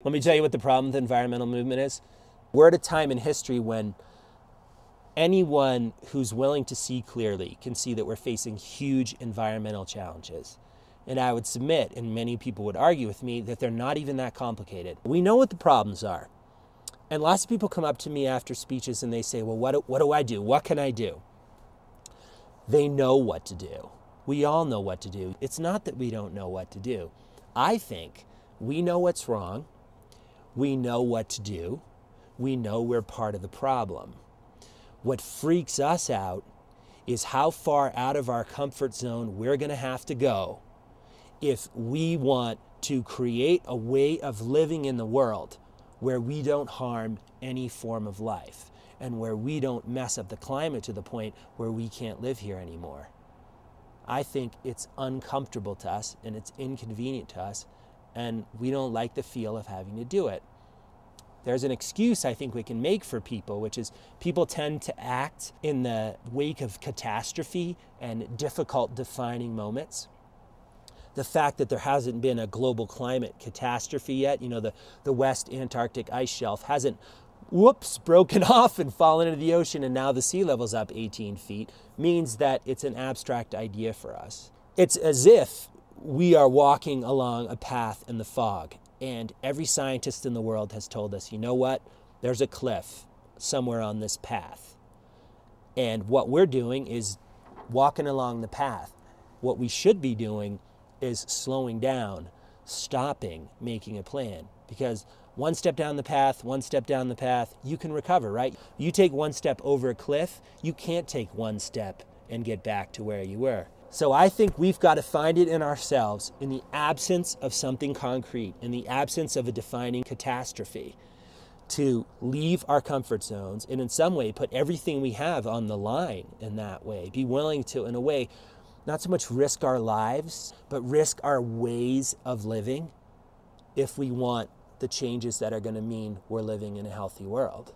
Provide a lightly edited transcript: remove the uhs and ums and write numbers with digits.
Let me tell you what the problem with the environmental movement is. We're at a time in history when anyone who's willing to see clearly can see that we're facing huge environmental challenges. And I would submit, and many people would argue with me, that they're not even that complicated. We know what the problems are. And lots of people come up to me after speeches and they say, well, what do I do? What can I do? They know what to do. We all know what to do. It's not that we don't know what to do. I think we know what's wrong. We know what to do. We know we're part of the problem. What freaks us out is how far out of our comfort zone we're going to have to go if we want to create a way of living in the world where we don't harm any form of life and where we don't mess up the climate to the point where we can't live here anymore. I think it's uncomfortable to us and it's inconvenient to us, and we don't like the feel of having to do it. There's an excuse I think we can make for people, which is people tend to act in the wake of catastrophe and difficult defining moments. The fact that there hasn't been a global climate catastrophe yet, the West Antarctic ice shelf hasn't, broken off and fallen into the ocean and now the sea level's up 18 feet, means that it's an abstract idea for us. It's as if we are walking along a path in the fog, and every scientist in the world has told us, you know what, there's a cliff somewhere on this path. And what we're doing is walking along the path. What we should be doing is slowing down, stopping, making a plan. Because one step down the path, you can recover, right? You take one step over a cliff, you can't take one step and get back to where you were. So I think we've got to find it in ourselves, in the absence of something concrete, in the absence of a defining catastrophe, to leave our comfort zones and in some way put everything we have on the line in that way. Be willing to, in a way, not so much risk our lives, but risk our ways of living if we want the changes that are going to mean we're living in a healthy world.